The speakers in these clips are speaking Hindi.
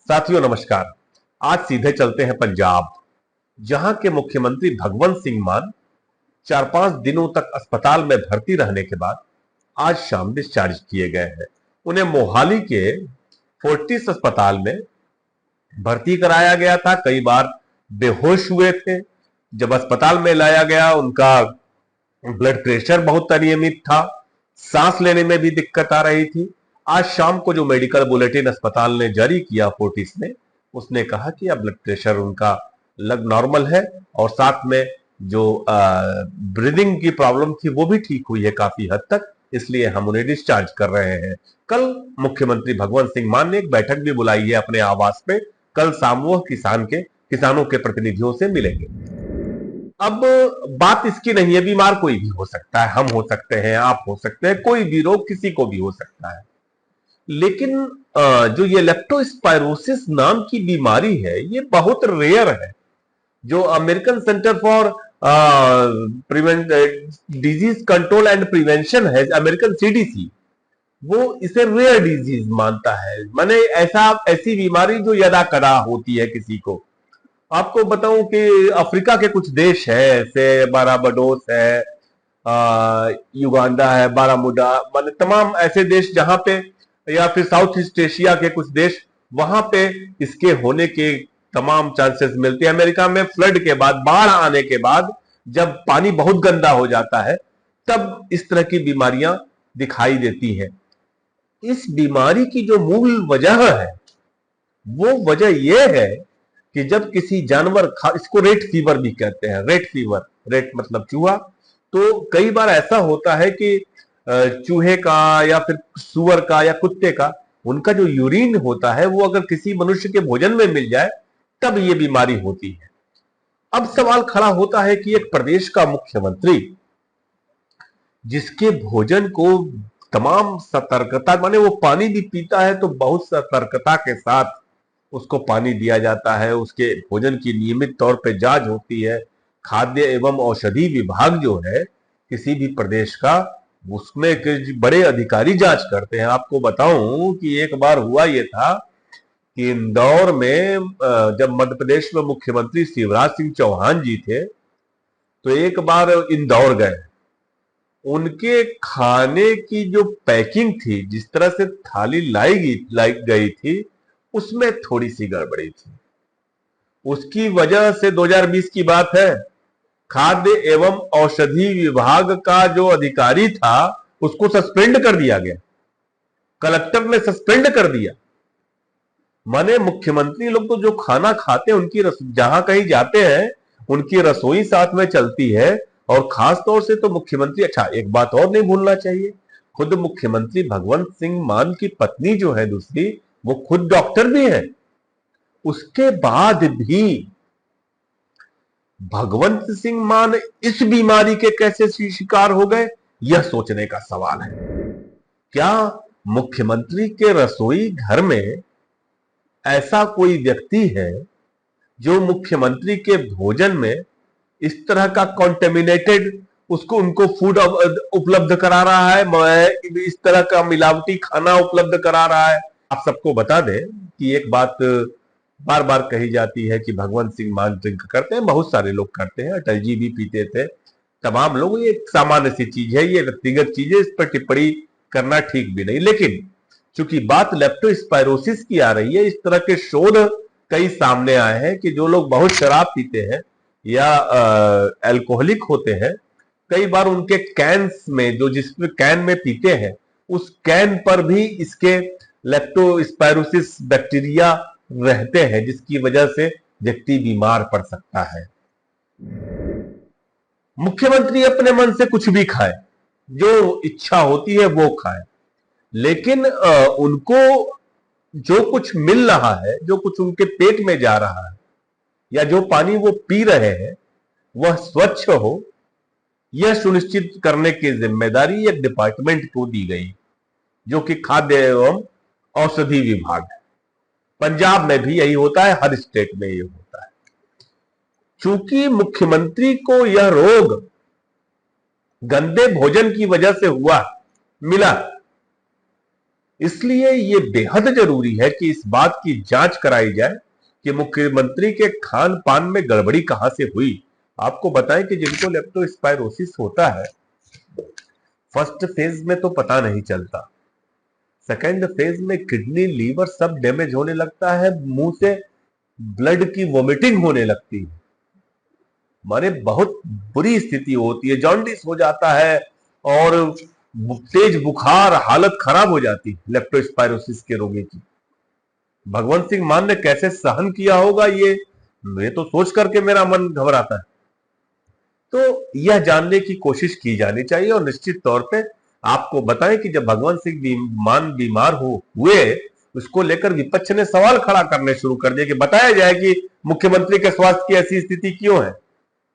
साथियों नमस्कार। आज सीधे चलते हैं पंजाब, जहां के मुख्यमंत्री भगवंत सिंह मान 4-5 दिनों तक अस्पताल में भर्ती रहने के बाद आज शाम डिस्चार्ज किए गए हैं। उन्हें मोहाली के फोर्टिस अस्पताल में भर्ती कराया गया था। कई बार बेहोश हुए थे। जब अस्पताल में लाया गया, उनका ब्लड प्रेशर बहुत अनियमित था, सांस लेने में भी दिक्कत आ रही थी। आज शाम को जो मेडिकल बुलेटिन अस्पताल ने जारी किया फोर्टिस ने, उसने कहा कि अब ब्लड प्रेशर उनका लग नॉर्मल है और साथ में जो ब्रीदिंग की प्रॉब्लम थी वो भी ठीक हुई है काफी हद तक, इसलिए हम उन्हें डिस्चार्ज कर रहे हैं। कल मुख्यमंत्री भगवंत सिंह मान ने एक बैठक भी बुलाई है अपने आवास पे। कल शाम वो किसानों के प्रतिनिधियों से मिलेंगे। अब बात इसकी नहीं है, बीमार कोई भी हो सकता है, हम हो सकते हैं, आप हो सकते हैं, कोई भी रोग किसी को भी हो सकता है। लेकिन जो ये लेप्टोस्पायरोसिस नाम की बीमारी है, ये बहुत रेयर है। जो American centre for prevent disease control and prevention है, अमेरिकन सीडीसी, वो इसे रेयर डिजीज मानता है। माने ऐसी बीमारी जो यदा कदा होती है किसी को। आपको बताऊं कि अफ्रीका के कुछ देश है, जैसे बाराबाडोस है, युगांडा है, बारामुडा, माने तमाम ऐसे देश जहां पे, या फिर साउथ ईस्ट एशिया के कुछ देश, वहां पे इसके होने के तमाम चांसेस मिलते हैं। अमेरिका में फ्लड के बाद, बाढ़ आने के बाद, जब पानी बहुत गंदा हो जाता है, तब इस तरह की बीमारियां दिखाई देती हैं। इस बीमारी की जो मूल वजह है, वो वजह यह है कि जब किसी जानवर, इसको रेट फीवर भी कहते हैं, रेट फीवर, रेट मतलब चूहा। तो कई बार ऐसा होता है कि चूहे का या फिर सुअर का या कुत्ते का, उनका जो यूरिन होता है वो अगर किसी मनुष्य के भोजन में मिल जाए, तब ये बीमारी होती है। अब सवाल खड़ा होता है कि एक प्रदेश का मुख्यमंत्री, जिसके भोजन को तमाम सतर्कता, माने वो पानी भी पीता है तो बहुत सतर्कता के साथ उसको पानी दिया जाता है, उसके भोजन की नियमित तौर पे जांच होती है। खाद्य एवं औषधि विभाग जो है किसी भी प्रदेश का, उसमें बड़े अधिकारी जांच करते हैं। आपको बताऊं कि एक बार हुआ ये था कि इंदौर में, जब मध्य प्रदेश में मुख्यमंत्री शिवराज सिंह चौहान जी थे, तो एक बार इंदौर गए। उनके खाने की जो पैकिंग थी, जिस तरह से थाली लाई गई थी, उसमें थोड़ी सी गड़बड़ी थी। उसकी वजह से 2020 की बात है, खाद्य एवं औषधि विभाग का जो अधिकारी था उसको सस्पेंड कर दिया गया। कलेक्टर ने सस्पेंड कर दिया। माने मुख्यमंत्री लोग तो जो खाना खाते हैं, उनकी जहां कहीं जाते हैं उनकी रसोई साथ में चलती है। और खास तौर से तो मुख्यमंत्री, अच्छा एक बात और नहीं भूलना चाहिए, खुद मुख्यमंत्री भगवंत सिंह मान की पत्नी जो है दूसरी, वो खुद डॉक्टर भी है। उसके बाद भी भगवंत सिंह मान इस बीमारी के कैसे शिकार हो गए, यह सोचने का सवाल है। क्या मुख्यमंत्री के रसोई घर में ऐसा कोई व्यक्ति है जो मुख्यमंत्री के भोजन में इस तरह का कॉन्टेमिनेटेड, उनको फूड उपलब्ध करा रहा है, इस तरह का मिलावटी खाना उपलब्ध करा रहा है? आप सबको बता दें कि एक बात बार बार कही जाती है कि भगवंत सिंह मान ड्रिंक करते हैं, बहुत सारे लोग करते हैं, अटल जी भी पीते थे, तमाम लोग। ये एक सामान्य सी चीज है, ये व्यक्तिगत चीज है, इस पर टिप्पणी करना ठीक भी नहीं। लेकिन चूंकि बात लेप्टोस्पायरोसिस की आ रही है, इस तरह के शोध कई सामने आए हैं कि जो लोग बहुत शराब पीते हैं या अल्कोहलिक होते हैं, कई बार उनके कैंस में, जो जिसमें कैन में पीते हैं, उस कैन पर भी इसके लेप्टोस्पायरोसिस बैक्टीरिया रहते हैं, जिसकी वजह से व्यक्ति बीमार पड़ सकता है। मुख्यमंत्री अपने मन से कुछ भी खाए, जो इच्छा होती है वो खाए, लेकिन उनको जो कुछ मिल रहा है, जो कुछ उनके पेट में जा रहा है, या जो पानी वो पी रहे हैं, वह स्वच्छ हो, यह सुनिश्चित करने की जिम्मेदारी एक डिपार्टमेंट को दी गई, जो कि खाद्य एवं औषधि विभाग है। पंजाब में भी यही होता है, हर स्टेट में यही होता है। चूंकि मुख्यमंत्री को यह रोग गंदे भोजन की वजह से मिला, इसलिए ये बेहद जरूरी है कि इस बात की जांच कराई जाए कि मुख्यमंत्री के खान पान में गड़बड़ी कहां से हुई। आपको बताएं कि जिनको लेप्टोस्पायरोसिस होता है, फर्स्ट फेज में तो पता नहीं चलता, सेकेंड फेज में किडनी लीवर सब डैमेज होने लगता है, मुंह से ब्लड की वोमिटिंग होने लगती है, माने बहुत बुरी स्थिति होती है, जॉन्डिस हो जाता है और तेज बुखार, हालत खराब हो जाती है लेप्टोस्पायरोसिस के रोगी की। भगवंत सिंह मान ने कैसे सहन किया होगा, ये तो सोच करके मेरा मन घबराता है। तो यह जानने की कोशिश की जानी चाहिए और निश्चित तौर पे आपको बताएं कि जब भगवंत सिंह मान बीमार हुए, उसको लेकर विपक्ष ने सवाल खड़ा करने शुरू कर दिए कि बताया जाए कि मुख्यमंत्री के स्वास्थ्य की ऐसी स्थिति क्यों है।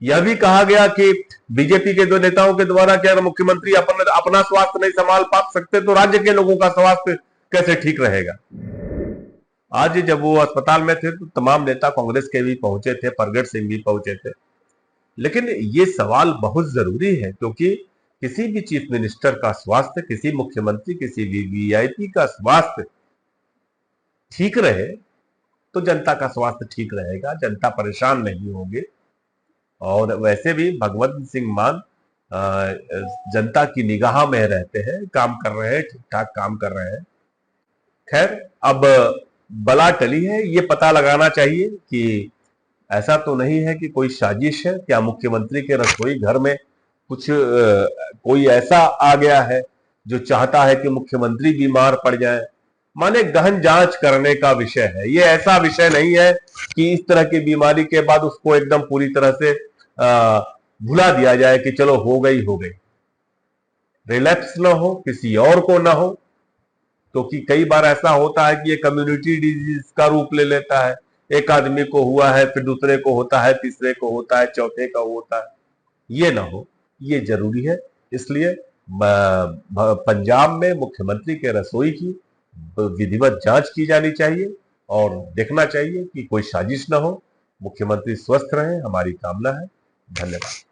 यह भी कहा गया कि बीजेपी के दो नेताओं के द्वारा कि अगर मुख्यमंत्री अपना स्वास्थ्य नहीं संभाल पा सकते तो राज्य के लोगों का स्वास्थ्य कैसे ठीक रहेगा। आज जब वो अस्पताल में थे तो तमाम नेता कांग्रेस के भी पहुंचे थे, प्रगट सिंह भी पहुंचे थे, लेकिन ये सवाल बहुत जरूरी है क्योंकि किसी भी चीफ मिनिस्टर का स्वास्थ्य, किसी मुख्यमंत्री, किसी भी वीआईपी का स्वास्थ्य ठीक रहे तो जनता का स्वास्थ्य ठीक रहेगा, जनता परेशान नहीं होगी। और वैसे भी भगवंत सिंह मान जनता की निगाह में रहते हैं, काम कर रहे हैं, ठीक ठाक काम कर रहे हैं। खैर, अब बला टली है, ये पता लगाना चाहिए कि ऐसा तो नहीं है कि कोई साजिश है, क्या मुख्यमंत्री के रसोई घर में कुछ कोई ऐसा आ गया है जो चाहता है कि मुख्यमंत्री बीमार पड़ जाए। माने गहन जांच करने का विषय है, ये ऐसा विषय नहीं है कि इस तरह की बीमारी के बाद उसको एकदम पूरी तरह से भुला दिया जाए कि चलो हो गई हो गई, रिलैप्स ना हो, किसी और को ना हो, क्योंकि कई बार ऐसा होता है कि ये कम्युनिटी डिजीज का रूप ले लेता है, एक आदमी को हुआ है फिर दूसरे को होता है, तीसरे को होता है, चौथे का होता है, ये ना हो, ये जरूरी है। इसलिए पंजाब में मुख्यमंत्री के रसोई की विधिवत जांच की जानी चाहिए और देखना चाहिए कि कोई साजिश ना हो, मुख्यमंत्री स्वस्थ रहे, हमारी कामना है। धन्यवाद।